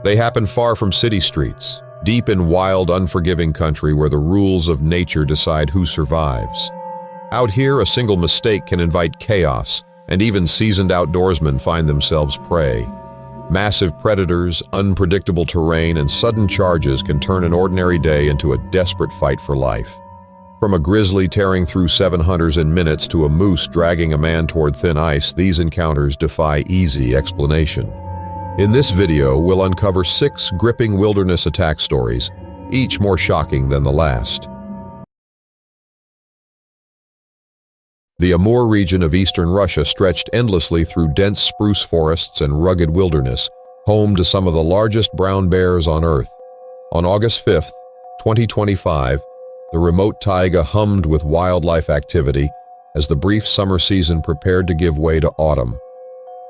They happen far from city streets, deep in wild, unforgiving country where the rules of nature decide who survives. Out here, a single mistake can invite chaos, and even seasoned outdoorsmen find themselves prey. Massive predators, unpredictable terrain, and sudden charges can turn an ordinary day into a desperate fight for life. From a grizzly tearing through 7 hunters in minutes to a moose dragging a man toward thin ice, these encounters defy easy explanation. In this video, we'll uncover 6 gripping wilderness attack stories, each more shocking than the last. The Amur region of eastern Russia stretched endlessly through dense spruce forests and rugged wilderness, home to some of the largest brown bears on Earth. On August 5, 2025, the remote taiga hummed with wildlife activity as the brief summer season prepared to give way to autumn.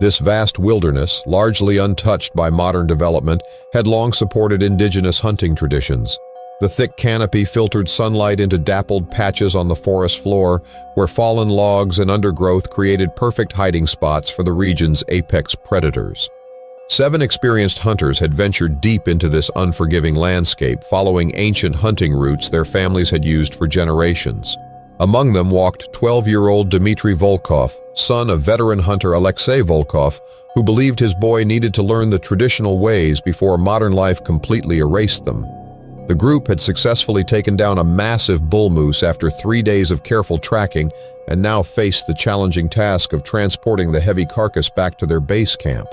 This vast wilderness, largely untouched by modern development, had long supported indigenous hunting traditions. The thick canopy filtered sunlight into dappled patches on the forest floor, where fallen logs and undergrowth created perfect hiding spots for the region's apex predators. 7 experienced hunters had ventured deep into this unforgiving landscape, following ancient hunting routes their families had used for generations. Among them walked 12-year-old Dmitry Volkov, son of veteran hunter Alexei Volkov, who believed his boy needed to learn the traditional ways before modern life completely erased them. The group had successfully taken down a massive bull moose after 3 days of careful tracking and now faced the challenging task of transporting the heavy carcass back to their base camp.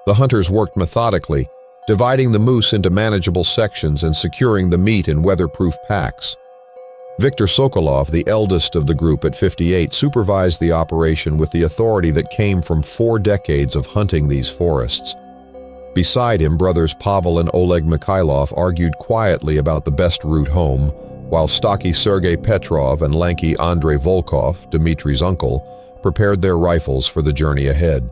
The hunters worked methodically, dividing the moose into manageable sections and securing the meat in weatherproof packs. Viktor Sokolov, the eldest of the group at 58, supervised the operation with the authority that came from 4 decades of hunting these forests. Beside him, brothers Pavel and Oleg Mikhailov argued quietly about the best route home, while stocky Sergei Petrov and lanky Andrei Volkov, Dmitry's uncle, prepared their rifles for the journey ahead.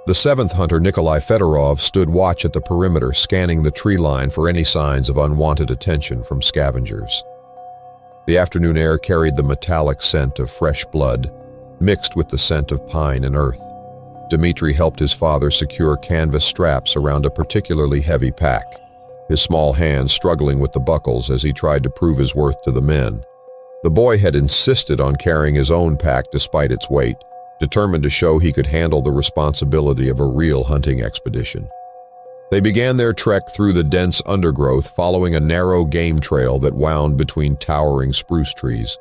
The 7th hunter, Nikolai Fedorov, stood watch at the perimeter, scanning the tree line for any signs of unwanted attention from scavengers. The afternoon air carried the metallic scent of fresh blood, mixed with the scent of pine and earth. Dmitry helped his father secure canvas straps around a particularly heavy pack, his small hands struggling with the buckles as he tried to prove his worth to the men. The boy had insisted on carrying his own pack despite its weight, determined to show he could handle the responsibility of a real hunting expedition. They began their trek through the dense undergrowth, following a narrow game trail that wound between towering spruce trees.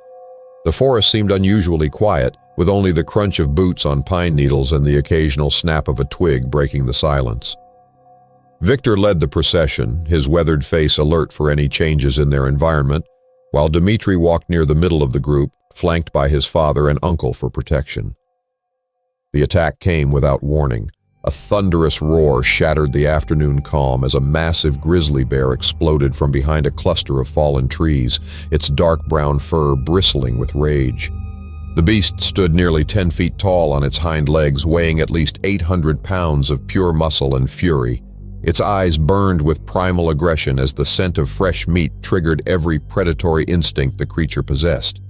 The forest seemed unusually quiet, with only the crunch of boots on pine needles and the occasional snap of a twig breaking the silence. Viktor led the procession, his weathered face alert for any changes in their environment, while Dmitry walked near the middle of the group, flanked by his father and uncle for protection. The attack came without warning. A thunderous roar shattered the afternoon calm as a massive grizzly bear exploded from behind a cluster of fallen trees, its dark brown fur bristling with rage. The beast stood nearly 10 feet tall on its hind legs, weighing at least 800 pounds of pure muscle and fury. Its eyes burned with primal aggression as the scent of fresh meat triggered every predatory instinct the creature possessed.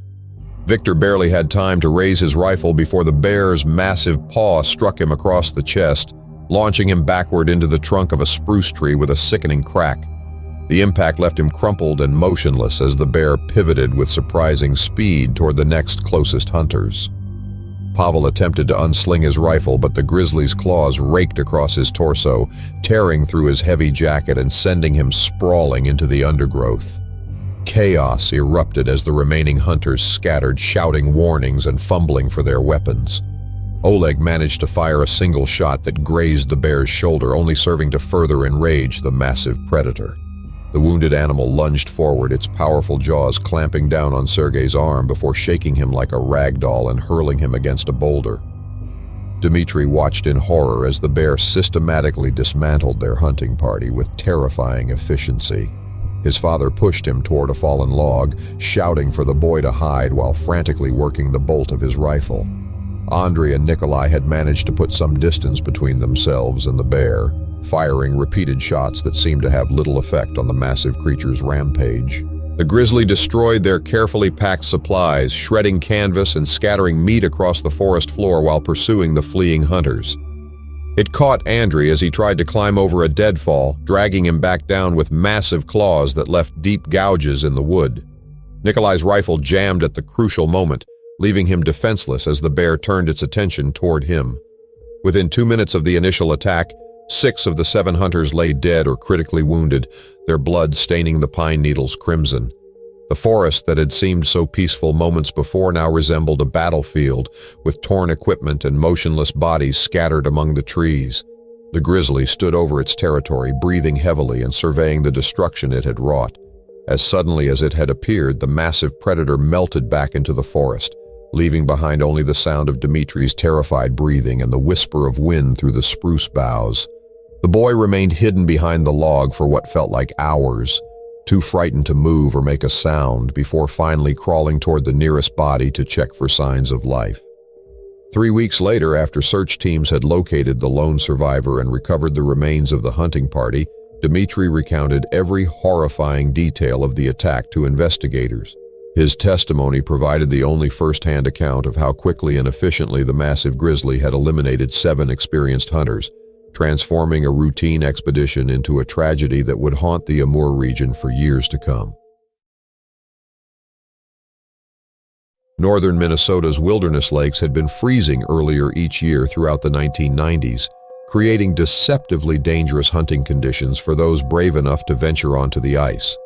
Viktor barely had time to raise his rifle before the bear's massive paw struck him across the chest, launching him backward into the trunk of a spruce tree with a sickening crack. The impact left him crumpled and motionless as the bear pivoted with surprising speed toward the next closest hunters. Pavel attempted to unsling his rifle, but the grizzly's claws raked across his torso, tearing through his heavy jacket and sending him sprawling into the undergrowth. Chaos erupted as the remaining hunters scattered, shouting warnings and fumbling for their weapons. Oleg managed to fire a single shot that grazed the bear's shoulder, only serving to further enrage the massive predator. The wounded animal lunged forward, its powerful jaws clamping down on Sergei's arm before shaking him like a rag doll and hurling him against a boulder. Dmitry watched in horror as the bear systematically dismantled their hunting party with terrifying efficiency. His father pushed him toward a fallen log, shouting for the boy to hide while frantically working the bolt of his rifle. Andrei and Nikolai had managed to put some distance between themselves and the bear, firing repeated shots that seemed to have little effect on the massive creature's rampage. The grizzly destroyed their carefully packed supplies, shredding canvas and scattering meat across the forest floor while pursuing the fleeing hunters. It caught Andrei as he tried to climb over a deadfall, dragging him back down with massive claws that left deep gouges in the wood. Nikolai's rifle jammed at the crucial moment, leaving him defenseless as the bear turned its attention toward him. Within 2 minutes of the initial attack, 6 of the 7 hunters lay dead or critically wounded, their blood staining the pine needles crimson. The forest that had seemed so peaceful moments before now resembled a battlefield, with torn equipment and motionless bodies scattered among the trees. The grizzly stood over its territory, breathing heavily and surveying the destruction it had wrought. As suddenly as it had appeared, the massive predator melted back into the forest, leaving behind only the sound of Dmitri's terrified breathing and the whisper of wind through the spruce boughs. The boy remained hidden behind the log for what felt like hours, too frightened to move or make a sound, before finally crawling toward the nearest body to check for signs of life. 3 weeks later, after search teams had located the lone survivor and recovered the remains of the hunting party, Dmitri recounted every horrifying detail of the attack to investigators. His testimony provided the only first-hand account of how quickly and efficiently the massive grizzly had eliminated 7 experienced hunters, transforming a routine expedition into a tragedy that would haunt the Amur region for years to come. Northern Minnesota's wilderness lakes had been freezing earlier each year throughout the 1990s, creating deceptively dangerous hunting conditions for those brave enough to venture onto the ice.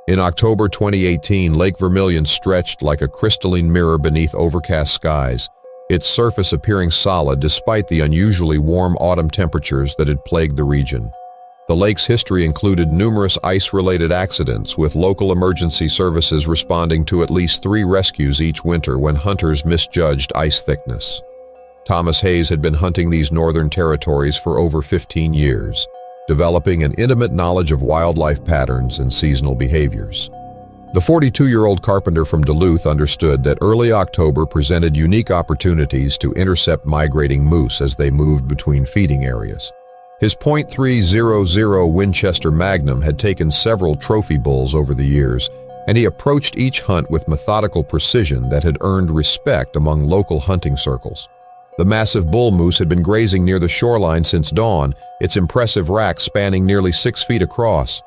In October 2018, Lake Vermilion stretched like a crystalline mirror beneath overcast skies, its surface appearing solid despite the unusually warm autumn temperatures that had plagued the region. The lake's history included numerous ice-related accidents, with local emergency services responding to at least 3 rescues each winter when hunters misjudged ice thickness. Thomas Hayes had been hunting these northern territories for over 15 years, developing an intimate knowledge of wildlife patterns and seasonal behaviors. The 42-year-old carpenter from Duluth understood that early October presented unique opportunities to intercept migrating moose as they moved between feeding areas. His .300 Winchester Magnum had taken several trophy bulls over the years, and he approached each hunt with methodical precision that had earned respect among local hunting circles. The massive bull moose had been grazing near the shoreline since dawn, its impressive rack spanning nearly 6 feet across.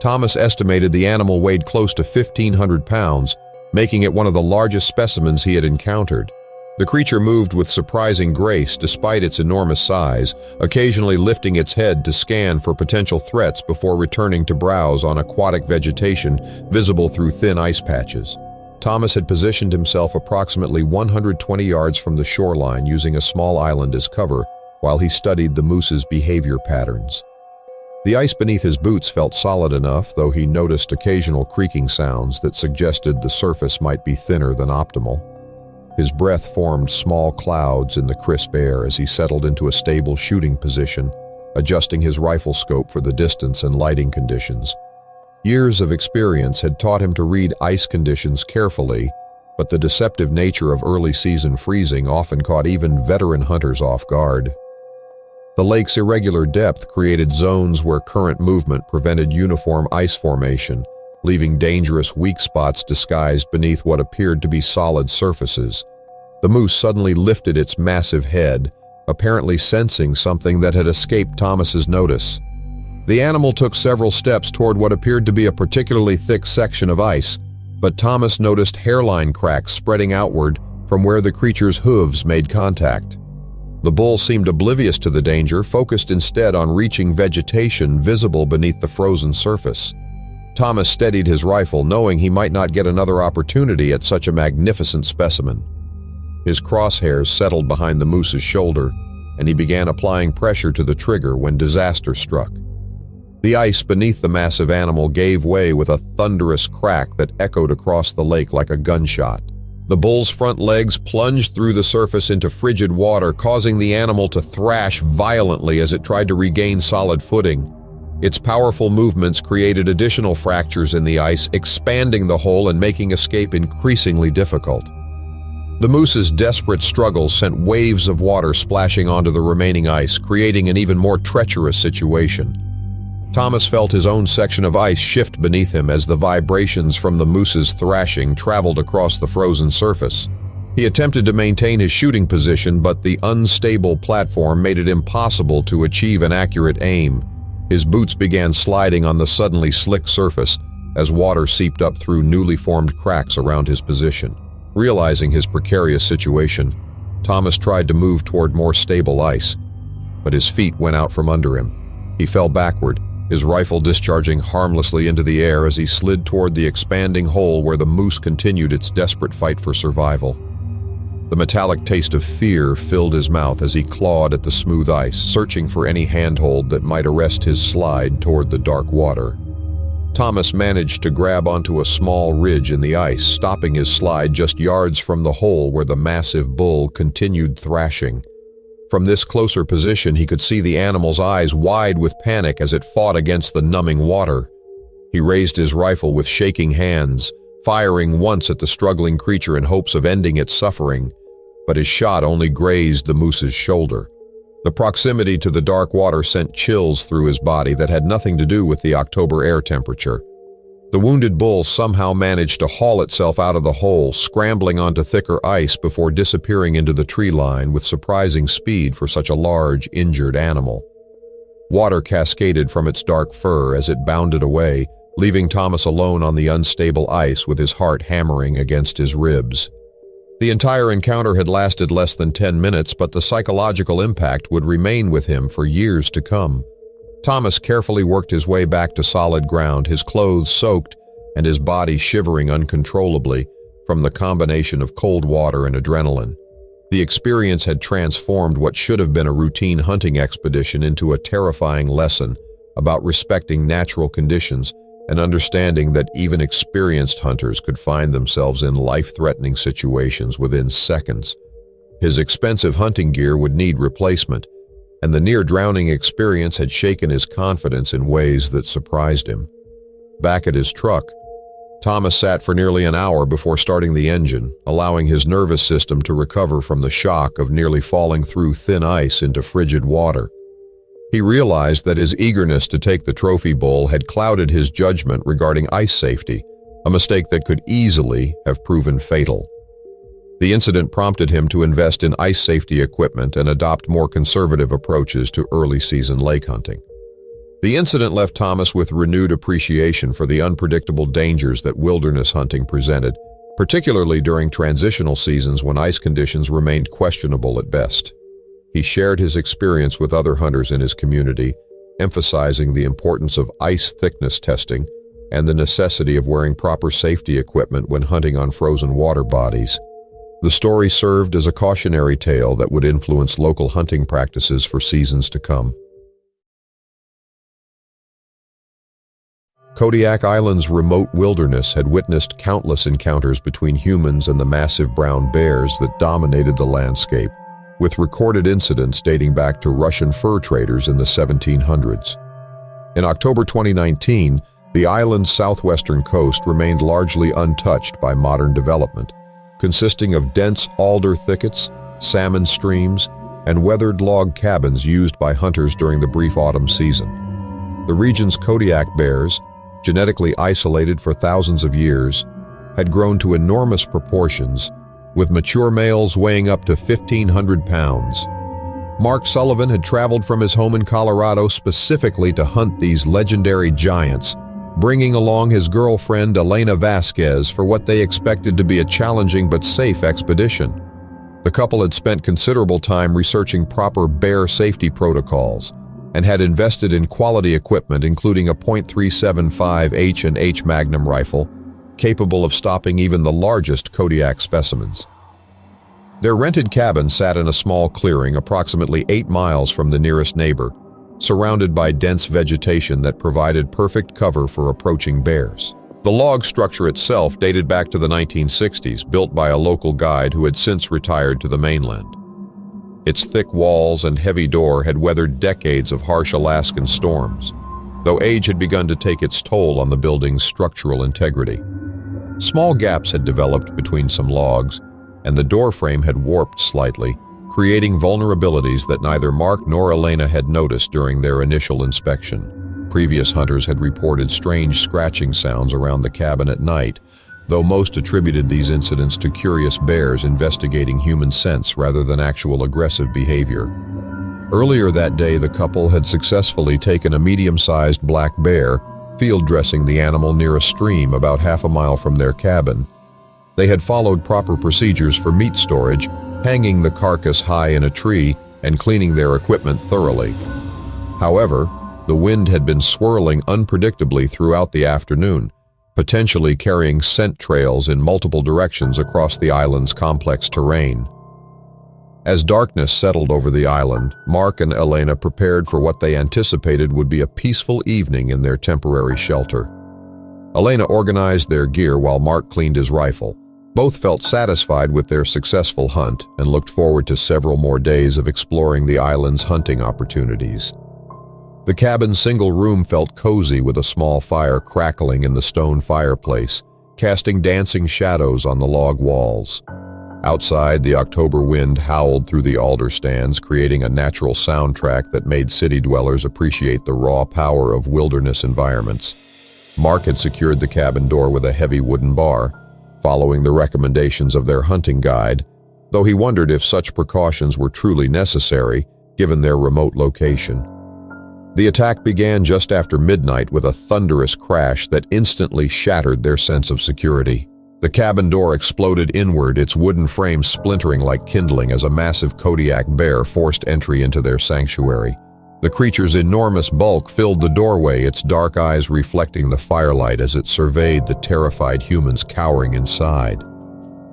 Thomas estimated the animal weighed close to 1,500 pounds, making it one of the largest specimens he had encountered. The creature moved with surprising grace despite its enormous size, occasionally lifting its head to scan for potential threats before returning to browse on aquatic vegetation visible through thin ice patches. Thomas had positioned himself approximately 120 yards from the shoreline using a small island as cover while he studied the moose's behavior patterns. The ice beneath his boots felt solid enough, though he noticed occasional creaking sounds that suggested the surface might be thinner than optimal. His breath formed small clouds in the crisp air as he settled into a stable shooting position, adjusting his rifle scope for the distance and lighting conditions. Years of experience had taught him to read ice conditions carefully, but the deceptive nature of early-season freezing often caught even veteran hunters off guard. The lake's irregular depth created zones where current movement prevented uniform ice formation, leaving dangerous weak spots disguised beneath what appeared to be solid surfaces. The moose suddenly lifted its massive head, apparently sensing something that had escaped Thomas's notice. The animal took several steps toward what appeared to be a particularly thick section of ice, but Thomas noticed hairline cracks spreading outward from where the creature's hooves made contact. The bull seemed oblivious to the danger, focused instead on reaching vegetation visible beneath the frozen surface. Thomas steadied his rifle, knowing he might not get another opportunity at such a magnificent specimen. His crosshairs settled behind the moose's shoulder, and he began applying pressure to the trigger when disaster struck. The ice beneath the massive animal gave way with a thunderous crack that echoed across the lake like a gunshot. The bull's front legs plunged through the surface into frigid water, causing the animal to thrash violently as it tried to regain solid footing. Its powerful movements created additional fractures in the ice, expanding the hole and making escape increasingly difficult. The moose's desperate struggles sent waves of water splashing onto the remaining ice, creating an even more treacherous situation. Thomas felt his own section of ice shift beneath him as the vibrations from the moose's thrashing traveled across the frozen surface. He attempted to maintain his shooting position, but the unstable platform made it impossible to achieve an accurate aim. His boots began sliding on the suddenly slick surface as water seeped up through newly formed cracks around his position. Realizing his precarious situation, Thomas tried to move toward more stable ice, but his feet went out from under him. He fell backward, his rifle discharging harmlessly into the air as he slid toward the expanding hole where the moose continued its desperate fight for survival. The metallic taste of fear filled his mouth as he clawed at the smooth ice, searching for any handhold that might arrest his slide toward the dark water. Thomas managed to grab onto a small ridge in the ice, stopping his slide just yards from the hole where the massive bull continued thrashing. From this closer position, he could see the animal's eyes wide with panic as it fought against the numbing water. He raised his rifle with shaking hands, firing once at the struggling creature in hopes of ending its suffering, but his shot only grazed the moose's shoulder. The proximity to the dark water sent chills through his body that had nothing to do with the October air temperature. The wounded bull somehow managed to haul itself out of the hole, scrambling onto thicker ice before disappearing into the tree line with surprising speed for such a large, injured animal. Water cascaded from its dark fur as it bounded away, leaving Thomas alone on the unstable ice with his heart hammering against his ribs. The entire encounter had lasted less than 10 minutes, but the psychological impact would remain with him for years to come. Thomas carefully worked his way back to solid ground, his clothes soaked and his body shivering uncontrollably from the combination of cold water and adrenaline. The experience had transformed what should have been a routine hunting expedition into a terrifying lesson about respecting natural conditions and understanding that even experienced hunters could find themselves in life-threatening situations within seconds. His expensive hunting gear would need replacement, and the near-drowning experience had shaken his confidence in ways that surprised him. Back at his truck, Thomas sat for nearly an hour before starting the engine, allowing his nervous system to recover from the shock of nearly falling through thin ice into frigid water. He realized that his eagerness to take the trophy bull had clouded his judgment regarding ice safety, a mistake that could easily have proven fatal. The incident prompted him to invest in ice safety equipment and adopt more conservative approaches to early-season lake hunting. The incident left Thomas with renewed appreciation for the unpredictable dangers that wilderness hunting presented, particularly during transitional seasons when ice conditions remained questionable at best. He shared his experience with other hunters in his community, emphasizing the importance of ice thickness testing and the necessity of wearing proper safety equipment when hunting on frozen water bodies. The story served as a cautionary tale that would influence local hunting practices for seasons to come. Kodiak Island's remote wilderness had witnessed countless encounters between humans and the massive brown bears that dominated the landscape, with recorded incidents dating back to Russian fur traders in the 1700s. In October 2019, the island's southwestern coast remained largely untouched by modern development, consisting of dense alder thickets, salmon streams, and weathered log cabins used by hunters during the brief autumn season. The region's Kodiak bears, genetically isolated for thousands of years, had grown to enormous proportions, with mature males weighing up to 1,500 pounds. Mark Sullivan had traveled from his home in Colorado specifically to hunt these legendary giants, bringing along his girlfriend Elena Vasquez for what they expected to be a challenging but safe expedition. The couple had spent considerable time researching proper bear safety protocols and had invested in quality equipment including a .375 H&H Magnum rifle, capable of stopping even the largest Kodiak specimens. Their rented cabin sat in a small clearing approximately 8 miles from the nearest neighbor, surrounded by dense vegetation that provided perfect cover for approaching bears. The log structure itself dated back to the 1960s, built by a local guide who had since retired to the mainland. Its thick walls and heavy door had weathered decades of harsh Alaskan storms, though age had begun to take its toll on the building's structural integrity. Small gaps had developed between some logs, and the doorframe had warped slightly, creating vulnerabilities that neither Mark nor Elena had noticed during their initial inspection. Previous hunters had reported strange scratching sounds around the cabin at night, though most attributed these incidents to curious bears investigating human scents rather than actual aggressive behavior. Earlier that day, the couple had successfully taken a medium-sized black bear, field dressing the animal near a stream about half a mile from their cabin. They had followed proper procedures for meat storage, hanging the carcass high in a tree and cleaning their equipment thoroughly. However, the wind had been swirling unpredictably throughout the afternoon, potentially carrying scent trails in multiple directions across the island's complex terrain. As darkness settled over the island, Mark and Elena prepared for what they anticipated would be a peaceful evening in their temporary shelter. Elena organized their gear while Mark cleaned his rifle. Both felt satisfied with their successful hunt and looked forward to several more days of exploring the island's hunting opportunities. The cabin's single room felt cozy with a small fire crackling in the stone fireplace, casting dancing shadows on the log walls. Outside, the October wind howled through the alder stands, creating a natural soundtrack that made city dwellers appreciate the raw power of wilderness environments. Mark had secured the cabin door with a heavy wooden bar, following the recommendations of their hunting guide, though he wondered if such precautions were truly necessary, given their remote location. The attack began just after midnight with a thunderous crash that instantly shattered their sense of security. The cabin door exploded inward, its wooden frame splintering like kindling as a massive Kodiak bear forced entry into their sanctuary. The creature's enormous bulk filled the doorway, its dark eyes reflecting the firelight as it surveyed the terrified humans cowering inside.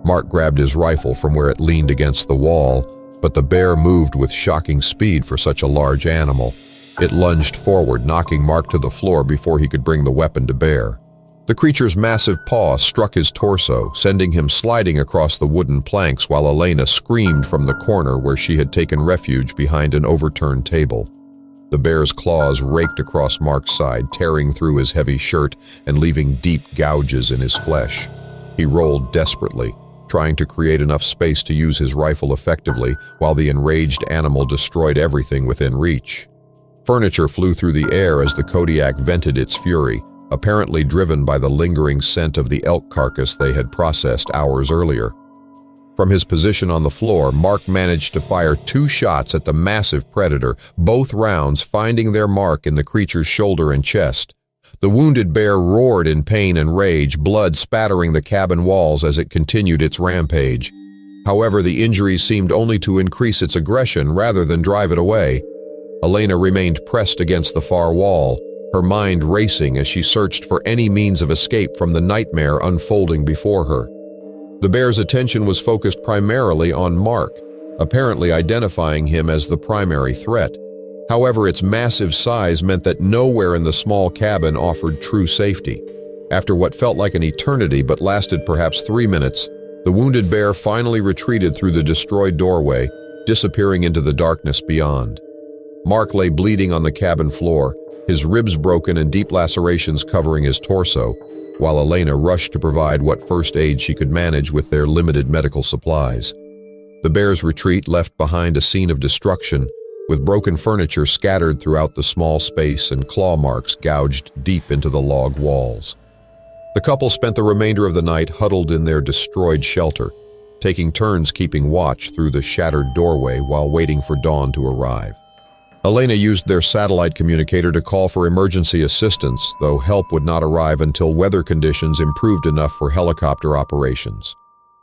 Mark grabbed his rifle from where it leaned against the wall, but the bear moved with shocking speed for such a large animal. It lunged forward, knocking Mark to the floor before he could bring the weapon to bear. The creature's massive paw struck his torso, sending him sliding across the wooden planks while Elena screamed from the corner where she had taken refuge behind an overturned table. The bear's claws raked across Mark's side, tearing through his heavy shirt and leaving deep gouges in his flesh. He rolled desperately, trying to create enough space to use his rifle effectively while the enraged animal destroyed everything within reach. Furniture flew through the air as the Kodiak vented its fury, apparently driven by the lingering scent of the elk carcass they had processed hours earlier. From his position on the floor, Mark managed to fire 2 shots at the massive predator, both rounds finding their mark in the creature's shoulder and chest. The wounded bear roared in pain and rage, blood spattering the cabin walls as it continued its rampage. However, the injuries seemed only to increase its aggression rather than drive it away. Elena remained pressed against the far wall, her mind racing as she searched for any means of escape from the nightmare unfolding before her. The bear's attention was focused primarily on Mark, apparently identifying him as the primary threat. However, its massive size meant that nowhere in the small cabin offered true safety. After what felt like an eternity but lasted perhaps 3 minutes, the wounded bear finally retreated through the destroyed doorway, disappearing into the darkness beyond. Mark lay bleeding on the cabin floor, his ribs broken and deep lacerations covering his torso, while Elena rushed to provide what first aid she could manage with their limited medical supplies. The bear's retreat left behind a scene of destruction, with broken furniture scattered throughout the small space and claw marks gouged deep into the log walls. The couple spent the remainder of the night huddled in their destroyed shelter, taking turns keeping watch through the shattered doorway while waiting for dawn to arrive. Elena used their satellite communicator to call for emergency assistance, though help would not arrive until weather conditions improved enough for helicopter operations.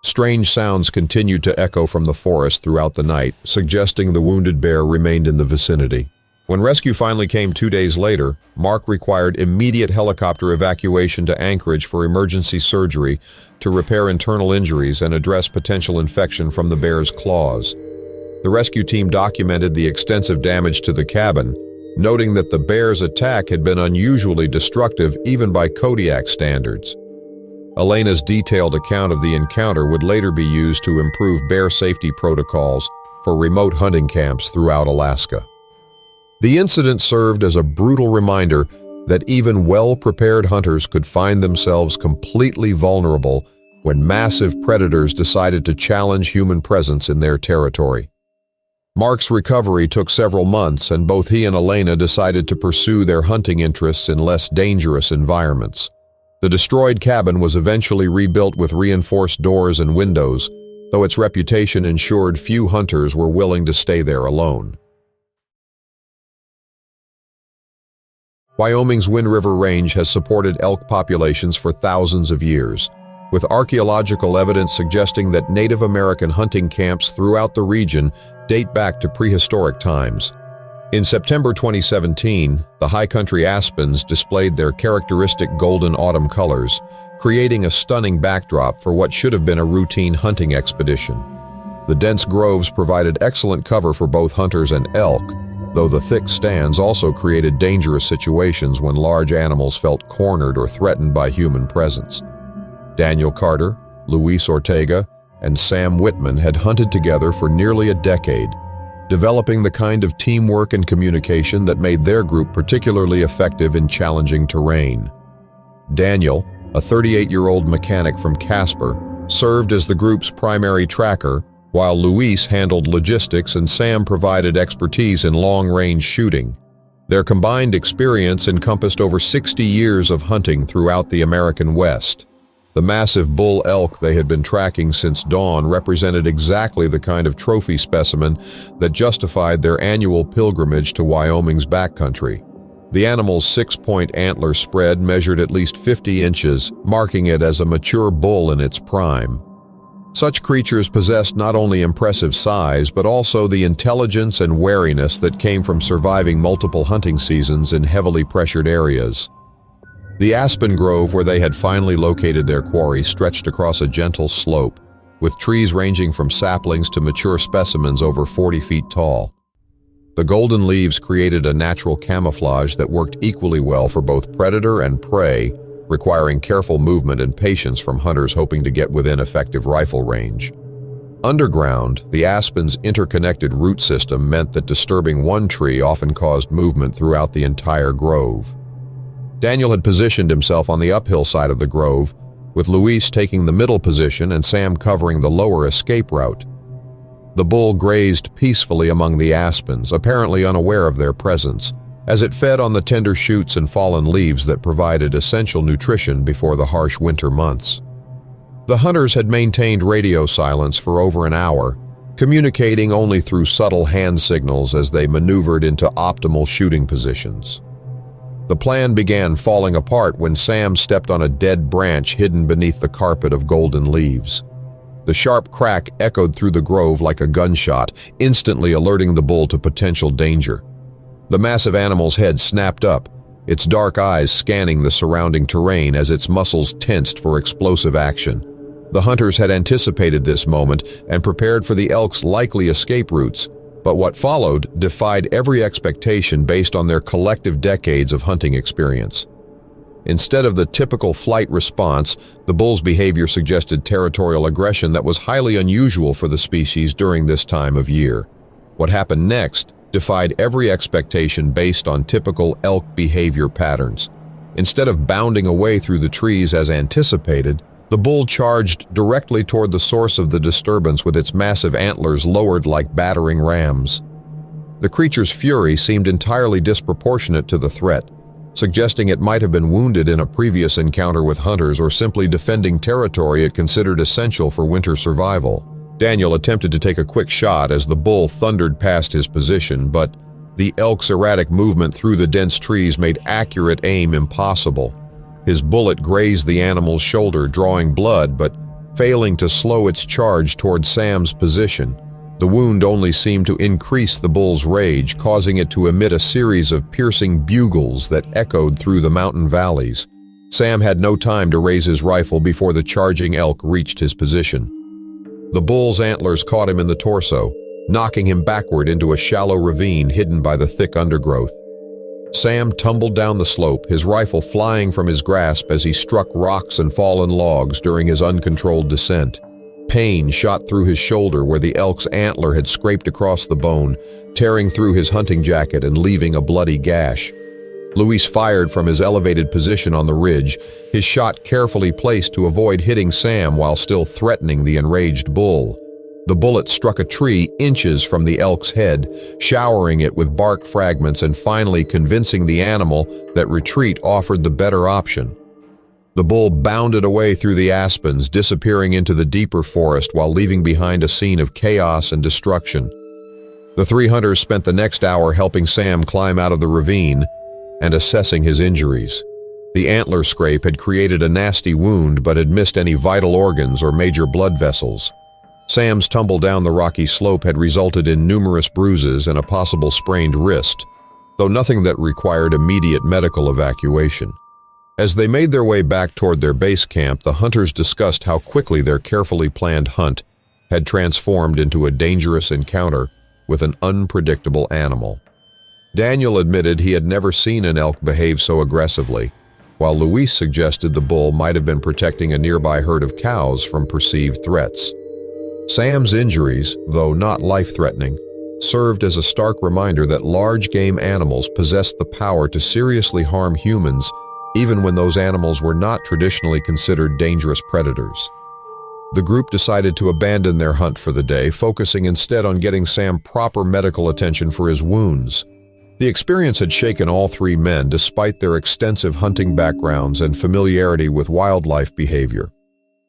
Strange sounds continued to echo from the forest throughout the night, suggesting the wounded bear remained in the vicinity. When rescue finally came 2 days later, Mark required immediate helicopter evacuation to Anchorage for emergency surgery to repair internal injuries and address potential infection from the bear's claws. The rescue team documented the extensive damage to the cabin, noting that the bear's attack had been unusually destructive even by Kodiak standards. Elena's detailed account of the encounter would later be used to improve bear safety protocols for remote hunting camps throughout Alaska. The incident served as a brutal reminder that even well-prepared hunters could find themselves completely vulnerable when massive predators decided to challenge human presence in their territory. Mark's recovery took several months, and both he and Elena decided to pursue their hunting interests in less dangerous environments. The destroyed cabin was eventually rebuilt with reinforced doors and windows, though its reputation ensured few hunters were willing to stay there alone. Wyoming's Wind River Range has supported elk populations for thousands of years, with archaeological evidence suggesting that Native American hunting camps throughout the region date back to prehistoric times. In September 2017, the high country aspens displayed their characteristic golden autumn colors, creating a stunning backdrop for what should have been a routine hunting expedition. The dense groves provided excellent cover for both hunters and elk, though the thick stands also created dangerous situations when large animals felt cornered or threatened by human presence. Daniel Carter, Luis Ortega, and Sam Whitman had hunted together for nearly a decade, developing the kind of teamwork and communication that made their group particularly effective in challenging terrain. Daniel, a 38-year-old mechanic from Casper, served as the group's primary tracker, while Luis handled logistics and Sam provided expertise in long-range shooting. Their combined experience encompassed over 60 years of hunting throughout the American West. The massive bull elk they had been tracking since dawn represented exactly the kind of trophy specimen that justified their annual pilgrimage to Wyoming's backcountry. The animal's 6-point antler spread measured at least 50 inches, marking it as a mature bull in its prime. Such creatures possessed not only impressive size, but also the intelligence and wariness that came from surviving multiple hunting seasons in heavily pressured areas. The aspen grove where they had finally located their quarry stretched across a gentle slope, with trees ranging from saplings to mature specimens over 40 feet tall. The golden leaves created a natural camouflage that worked equally well for both predator and prey, requiring careful movement and patience from hunters hoping to get within effective rifle range. Underground, the aspen's interconnected root system meant that disturbing one tree often caused movement throughout the entire grove. Daniel had positioned himself on the uphill side of the grove, with Luis taking the middle position and Sam covering the lower escape route. The bull grazed peacefully among the aspens, apparently unaware of their presence, as it fed on the tender shoots and fallen leaves that provided essential nutrition before the harsh winter months. The hunters had maintained radio silence for over an hour, communicating only through subtle hand signals as they maneuvered into optimal shooting positions. The plan began falling apart when Sam stepped on a dead branch hidden beneath the carpet of golden leaves. The sharp crack echoed through the grove like a gunshot, instantly alerting the bull to potential danger. The massive animal's head snapped up, its dark eyes scanning the surrounding terrain as its muscles tensed for explosive action. The hunters had anticipated this moment and prepared for the elk's likely escape routes, but what followed defied every expectation based on their collective decades of hunting experience. Instead of the typical flight response, the bull's behavior suggested territorial aggression that was highly unusual for the species during this time of year. What happened next defied every expectation based on typical elk behavior patterns. Instead of bounding away through the trees as anticipated, the bull charged directly toward the source of the disturbance with its massive antlers lowered like battering rams. The creature's fury seemed entirely disproportionate to the threat, suggesting it might have been wounded in a previous encounter with hunters or simply defending territory it considered essential for winter survival. Daniel attempted to take a quick shot as the bull thundered past his position, but the elk's erratic movement through the dense trees made accurate aim impossible. His bullet grazed the animal's shoulder, drawing blood, but failing to slow its charge toward Sam's position. The wound only seemed to increase the bull's rage, causing it to emit a series of piercing bugles that echoed through the mountain valleys. Sam had no time to raise his rifle before the charging elk reached his position. The bull's antlers caught him in the torso, knocking him backward into a shallow ravine hidden by the thick undergrowth. Sam tumbled down the slope, his rifle flying from his grasp as he struck rocks and fallen logs during his uncontrolled descent. Pain shot through his shoulder where the elk's antler had scraped across the bone, tearing through his hunting jacket and leaving a bloody gash. Luis fired from his elevated position on the ridge, his shot carefully placed to avoid hitting Sam while still threatening the enraged bull. The bullet struck a tree inches from the elk's head, showering it with bark fragments and finally convincing the animal that retreat offered the better option. The bull bounded away through the aspens, disappearing into the deeper forest while leaving behind a scene of chaos and destruction. The three hunters spent the next hour helping Sam climb out of the ravine and assessing his injuries. The antler scrape had created a nasty wound but had missed any vital organs or major blood vessels. Sam's tumble down the rocky slope had resulted in numerous bruises and a possible sprained wrist, though nothing that required immediate medical evacuation. As they made their way back toward their base camp, the hunters discussed how quickly their carefully planned hunt had transformed into a dangerous encounter with an unpredictable animal. Daniel admitted he had never seen an elk behave so aggressively, while Luis suggested the bull might have been protecting a nearby herd of cows from perceived threats. Sam's injuries, though not life-threatening, served as a stark reminder that large game animals possessed the power to seriously harm humans, even when those animals were not traditionally considered dangerous predators. The group decided to abandon their hunt for the day, focusing instead on getting Sam proper medical attention for his wounds. The experience had shaken all three men despite their extensive hunting backgrounds and familiarity with wildlife behavior.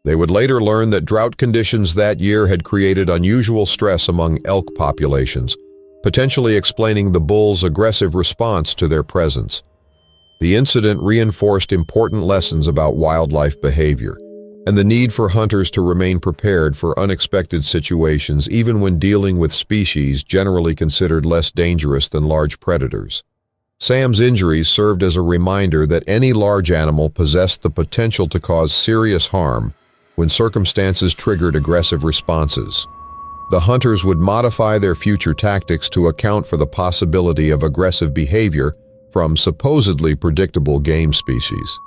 They would later learn that drought conditions that year had created unusual stress among elk populations, potentially explaining the bull's aggressive response to their presence. The incident reinforced important lessons about wildlife behavior and the need for hunters to remain prepared for unexpected situations even when dealing with species generally considered less dangerous than large predators. Sam's injuries served as a reminder that any large animal possessed the potential to cause serious harm when circumstances triggered aggressive responses. The hunters would modify their future tactics to account for the possibility of aggressive behavior from supposedly predictable game species.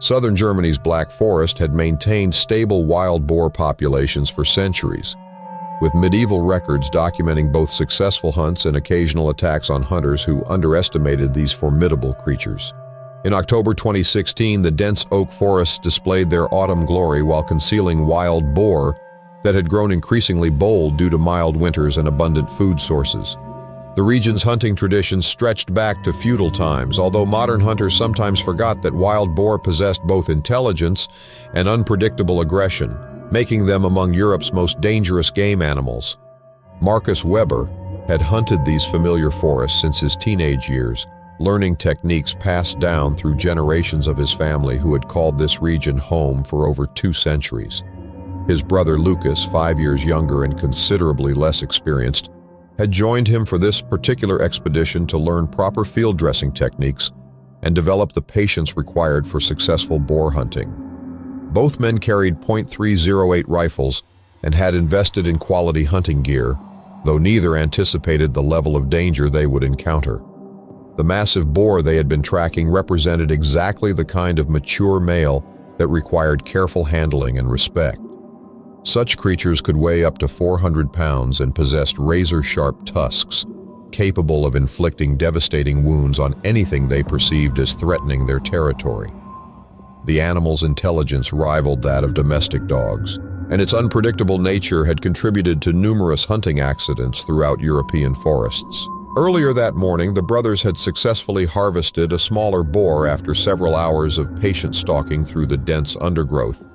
Southern Germany's Black Forest had maintained stable wild boar populations for centuries, with medieval records documenting both successful hunts and occasional attacks on hunters who underestimated these formidable creatures. In October 2016, the dense oak forests displayed their autumn glory while concealing wild boar that had grown increasingly bold due to mild winters and abundant food sources. The region's hunting traditions stretched back to feudal times, although modern hunters sometimes forgot that wild boar possessed both intelligence and unpredictable aggression, making them among Europe's most dangerous game animals. Marcus Weber had hunted these familiar forests since his teenage years, learning techniques passed down through generations of his family who had called this region home for over 2 centuries. His brother Lucas, 5 years younger and considerably less experienced, had joined him for this particular expedition to learn proper field dressing techniques and develop the patience required for successful boar hunting. Both men carried .308 rifles and had invested in quality hunting gear, though neither anticipated the level of danger they would encounter. The massive boar they had been tracking represented exactly the kind of mature male that required careful handling and respect. Such creatures could weigh up to 400 pounds and possessed razor-sharp tusks, capable of inflicting devastating wounds on anything they perceived as threatening their territory. The animal's intelligence rivaled that of domestic dogs, and its unpredictable nature had contributed to numerous hunting accidents throughout European forests. Earlier that morning, the brothers had successfully harvested a smaller boar after several hours of patient stalking through the dense undergrowth.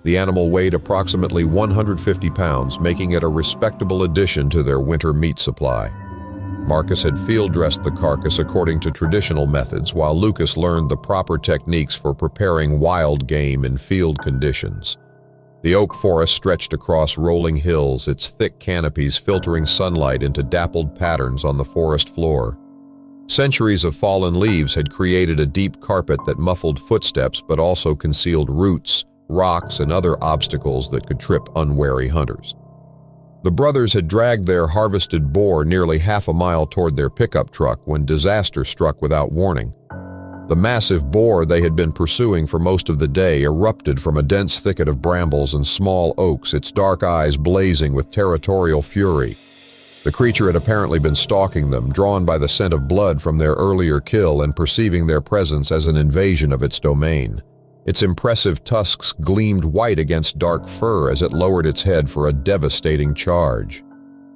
The animal weighed approximately 150 pounds, making it a respectable addition to their winter meat supply. Marcus had field-dressed the carcass according to traditional methods, while Lucas learned the proper techniques for preparing wild game in field conditions. The oak forest stretched across rolling hills, its thick canopies filtering sunlight into dappled patterns on the forest floor. Centuries of fallen leaves had created a deep carpet that muffled footsteps but also concealed roots, rocks, and other obstacles that could trip unwary hunters. The brothers had dragged their harvested boar nearly half a mile toward their pickup truck when disaster struck without warning. The massive boar they had been pursuing for most of the day erupted from a dense thicket of brambles and small oaks, its dark eyes blazing with territorial fury. The creature had apparently been stalking them, drawn by the scent of blood from their earlier kill and perceiving their presence as an invasion of its domain. Its impressive tusks gleamed white against dark fur as it lowered its head for a devastating charge.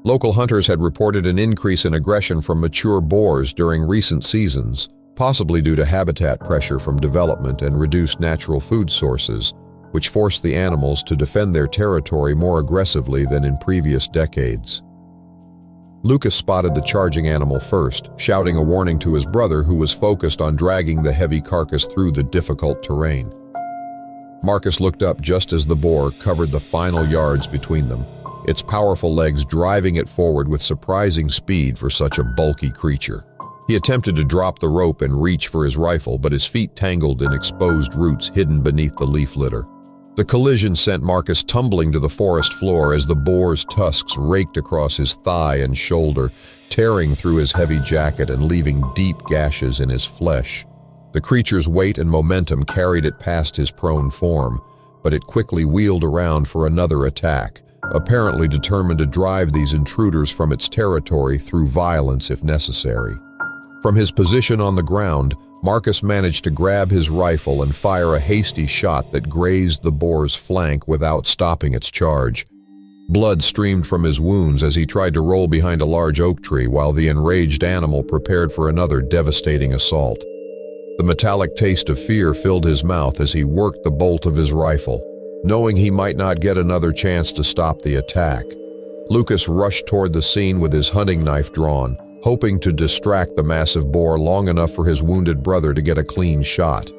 Local hunters had reported an increase in aggression from mature boars during recent seasons, possibly due to habitat pressure from development and reduced natural food sources, which forced the animals to defend their territory more aggressively than in previous decades. Lucas spotted the charging animal first, shouting a warning to his brother who was focused on dragging the heavy carcass through the difficult terrain. Marcus looked up just as the boar covered the final yards between them, its powerful legs driving it forward with surprising speed for such a bulky creature. He attempted to drop the rope and reach for his rifle, but his feet tangled in exposed roots hidden beneath the leaf litter. The collision sent Marcus tumbling to the forest floor as the boar's tusks raked across his thigh and shoulder, tearing through his heavy jacket and leaving deep gashes in his flesh. The creature's weight and momentum carried it past his prone form, but it quickly wheeled around for another attack, apparently determined to drive these intruders from its territory through violence if necessary. From his position on the ground, Marcus managed to grab his rifle and fire a hasty shot that grazed the boar's flank without stopping its charge. Blood streamed from his wounds as he tried to roll behind a large oak tree while the enraged animal prepared for another devastating assault. The metallic taste of fear filled his mouth as he worked the bolt of his rifle, knowing he might not get another chance to stop the attack. Lucas rushed toward the scene with his hunting knife drawn, hoping to distract the massive boar long enough for his wounded brother to get a clean shot.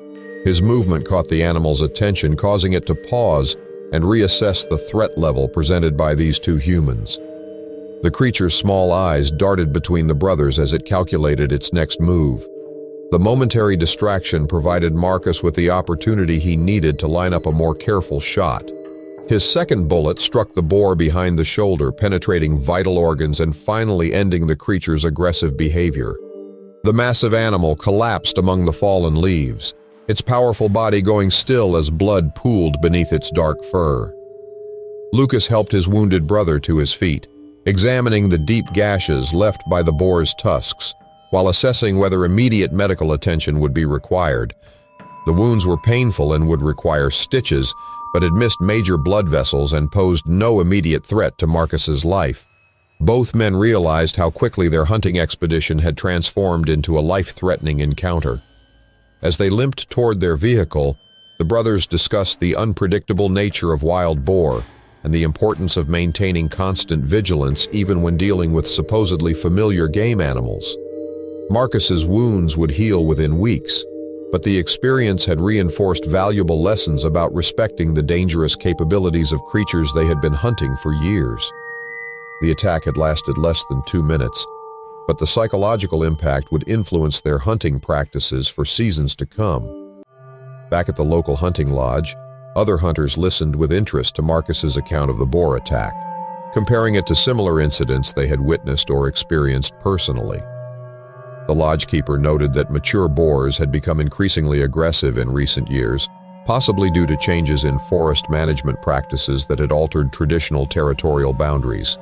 His movement caught the animal's attention, causing it to pause and reassess the threat level presented by these two humans. The creature's small eyes darted between the brothers as it calculated its next move. The momentary distraction provided Marcus with the opportunity he needed to line up a more careful shot. His second bullet struck the boar behind the shoulder, penetrating vital organs and finally ending the creature's aggressive behavior. The massive animal collapsed among the fallen leaves, its powerful body going still as blood pooled beneath its dark fur. Lucas helped his wounded brother to his feet, examining the deep gashes left by the boar's tusks, while assessing whether immediate medical attention would be required. The wounds were painful and would require stitches, but had missed major blood vessels and posed no immediate threat to Marcus's life. Both men realized how quickly their hunting expedition had transformed into a life-threatening encounter. As they limped toward their vehicle, the brothers discussed the unpredictable nature of wild boar and the importance of maintaining constant vigilance even when dealing with supposedly familiar game animals. Marcus's wounds would heal within weeks, but the experience had reinforced valuable lessons about respecting the dangerous capabilities of creatures they had been hunting for years. The attack had lasted less than 2 minutes, but the psychological impact would influence their hunting practices for seasons to come. Back at the local hunting lodge, other hunters listened with interest to Marcus's account of the boar attack, comparing it to similar incidents they had witnessed or experienced personally. The lodgekeeper noted that mature boars had become increasingly aggressive in recent years, possibly due to changes in forest management practices that had altered traditional territorial boundaries.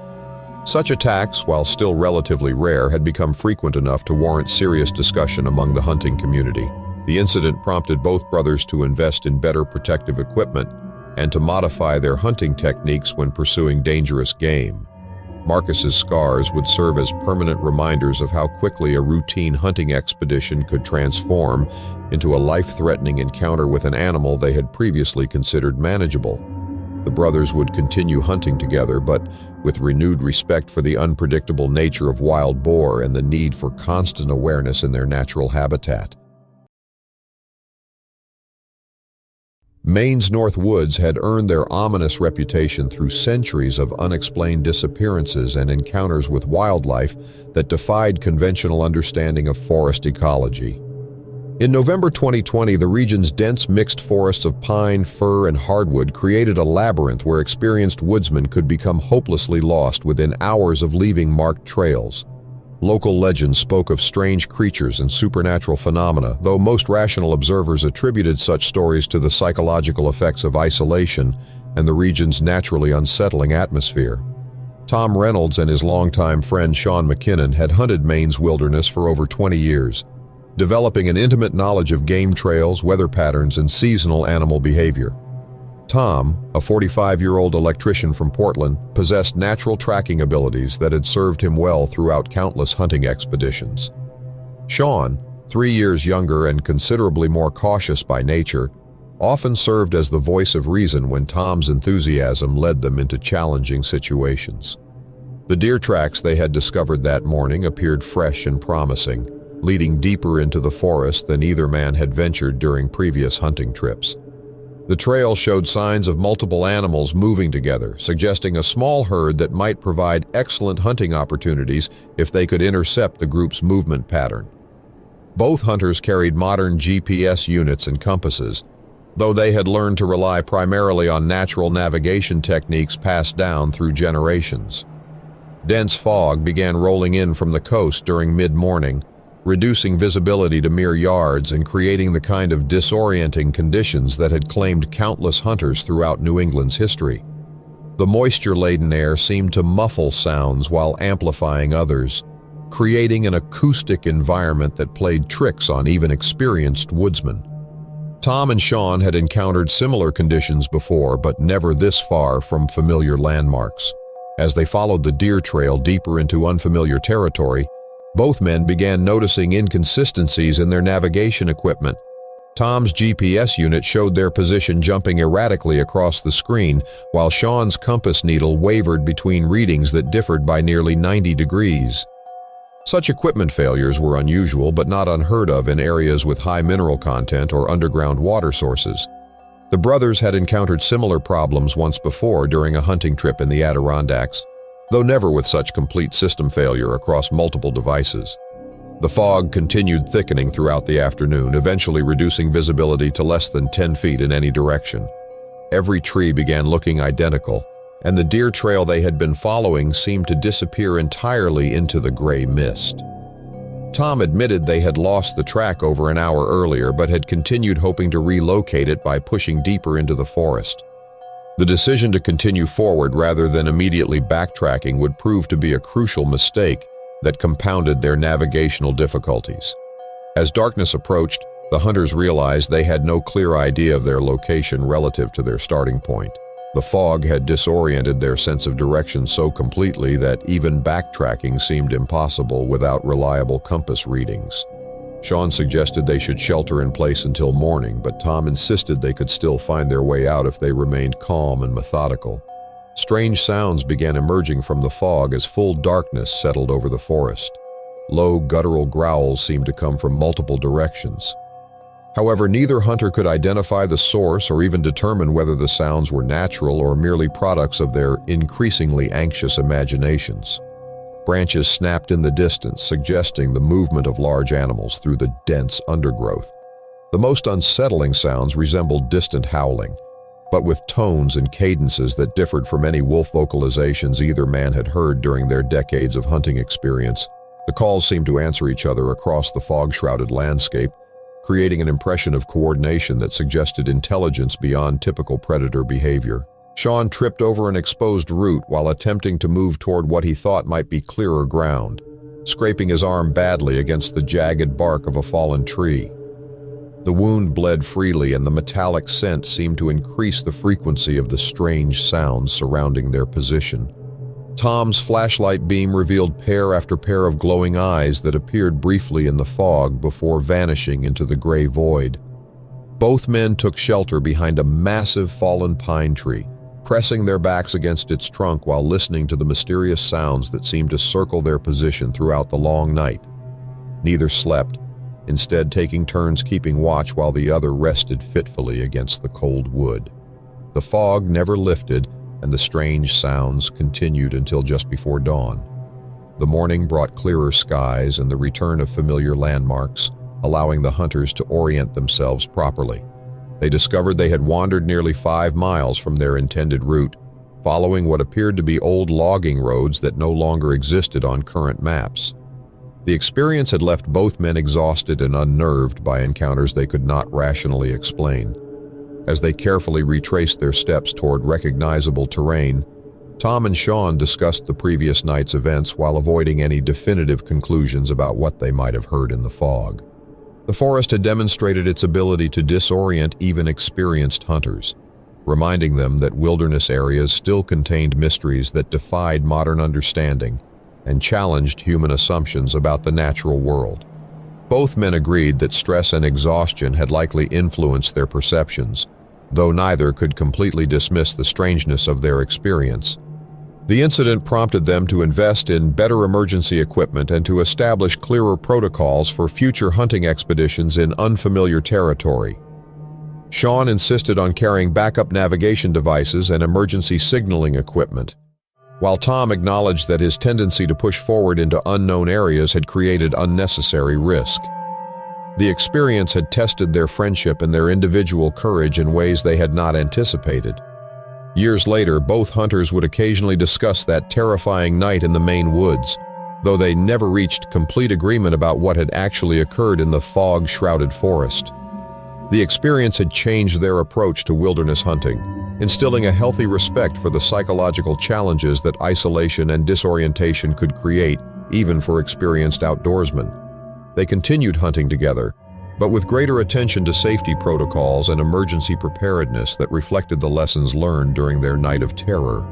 Such attacks, while still relatively rare, had become frequent enough to warrant serious discussion among the hunting community. The incident prompted both brothers to invest in better protective equipment and to modify their hunting techniques when pursuing dangerous game. Marcus's scars would serve as permanent reminders of how quickly a routine hunting expedition could transform into a life-threatening encounter with an animal they had previously considered manageable. The brothers would continue hunting together, but with renewed respect for the unpredictable nature of wild boar and the need for constant awareness in their natural habitat. Maine's North Woods had earned their ominous reputation through centuries of unexplained disappearances and encounters with wildlife that defied conventional understanding of forest ecology. In November 2020, the region's dense mixed forests of pine, fir, and hardwood created a labyrinth where experienced woodsmen could become hopelessly lost within hours of leaving marked trails. Local legends spoke of strange creatures and supernatural phenomena, though most rational observers attributed such stories to the psychological effects of isolation and the region's naturally unsettling atmosphere. Tom Reynolds and his longtime friend Sean McKinnon had hunted Maine's wilderness for over 20 years, developing an intimate knowledge of game trails, weather patterns, and seasonal animal behavior. Tom, a 45-year-old electrician from Portland, possessed natural tracking abilities that had served him well throughout countless hunting expeditions. Sean, 3 years younger and considerably more cautious by nature, often served as the voice of reason when Tom's enthusiasm led them into challenging situations. The deer tracks they had discovered that morning appeared fresh and promising, leading deeper into the forest than either man had ventured during previous hunting trips. The trail showed signs of multiple animals moving together, suggesting a small herd that might provide excellent hunting opportunities if they could intercept the group's movement pattern. Both hunters carried modern GPS units and compasses, though they had learned to rely primarily on natural navigation techniques passed down through generations. Dense fog began rolling in from the coast during mid-morning, reducing visibility to mere yards and creating the kind of disorienting conditions that had claimed countless hunters throughout New England's history. The moisture-laden air seemed to muffle sounds while amplifying others, creating an acoustic environment that played tricks on even experienced woodsmen. Tom and Sean had encountered similar conditions before, but never this far from familiar landmarks. As they followed the deer trail deeper into unfamiliar territory, both men began noticing inconsistencies in their navigation equipment. Tom's GPS unit showed their position jumping erratically across the screen, while Sean's compass needle wavered between readings that differed by nearly 90 degrees. Such equipment failures were unusual but not unheard of in areas with high mineral content or underground water sources. The brothers had encountered similar problems once before during a hunting trip in the Adirondacks, though never with such complete system failure across multiple devices. The fog continued thickening throughout the afternoon, eventually reducing visibility to less than 10 feet in any direction. Every tree began looking identical, and the deer trail they had been following seemed to disappear entirely into the gray mist. Tom admitted they had lost the track over an hour earlier, but had continued hoping to relocate it by pushing deeper into the forest. The decision to continue forward rather than immediately backtracking would prove to be a crucial mistake that compounded their navigational difficulties. As darkness approached, the hunters realized they had no clear idea of their location relative to their starting point. The fog had disoriented their sense of direction so completely that even backtracking seemed impossible without reliable compass readings. Sean suggested they should shelter in place until morning, but Tom insisted they could still find their way out if they remained calm and methodical. Strange sounds began emerging from the fog as full darkness settled over the forest. Low, guttural growls seemed to come from multiple directions. However, neither hunter could identify the source or even determine whether the sounds were natural or merely products of their increasingly anxious imaginations. Branches snapped in the distance, suggesting the movement of large animals through the dense undergrowth. The most unsettling sounds resembled distant howling, but with tones and cadences that differed from any wolf vocalizations either man had heard during their decades of hunting experience. The calls seemed to answer each other across the fog-shrouded landscape, creating an impression of coordination that suggested intelligence beyond typical predator behavior. Sean tripped over an exposed root while attempting to move toward what he thought might be clearer ground, scraping his arm badly against the jagged bark of a fallen tree. The wound bled freely, and the metallic scent seemed to increase the frequency of the strange sounds surrounding their position. Tom's flashlight beam revealed pair after pair of glowing eyes that appeared briefly in the fog before vanishing into the gray void. Both men took shelter behind a massive fallen pine tree, pressing their backs against its trunk while listening to the mysterious sounds that seemed to circle their position throughout the long night. Neither slept, instead taking turns keeping watch while the other rested fitfully against the cold wood. The fog never lifted, and the strange sounds continued until just before dawn. The morning brought clearer skies and the return of familiar landmarks, allowing the hunters to orient themselves properly. They discovered they had wandered nearly 5 miles from their intended route, following what appeared to be old logging roads that no longer existed on current maps. The experience had left both men exhausted and unnerved by encounters they could not rationally explain. As they carefully retraced their steps toward recognizable terrain, Tom and Sean discussed the previous night's events while avoiding any definitive conclusions about what they might have heard in the fog. The forest had demonstrated its ability to disorient even experienced hunters, reminding them that wilderness areas still contained mysteries that defied modern understanding and challenged human assumptions about the natural world. Both men agreed that stress and exhaustion had likely influenced their perceptions, though neither could completely dismiss the strangeness of their experience. The incident prompted them to invest in better emergency equipment and to establish clearer protocols for future hunting expeditions in unfamiliar territory. Sean insisted on carrying backup navigation devices and emergency signaling equipment, while Tom acknowledged that his tendency to push forward into unknown areas had created unnecessary risk. The experience had tested their friendship and their individual courage in ways they had not anticipated. Years later, both hunters would occasionally discuss that terrifying night in the Maine woods, though they never reached complete agreement about what had actually occurred in the fog-shrouded forest. The experience had changed their approach to wilderness hunting, instilling a healthy respect for the psychological challenges that isolation and disorientation could create, even for experienced outdoorsmen. They continued hunting together, but with greater attention to safety protocols and emergency preparedness that reflected the lessons learned during their night of terror.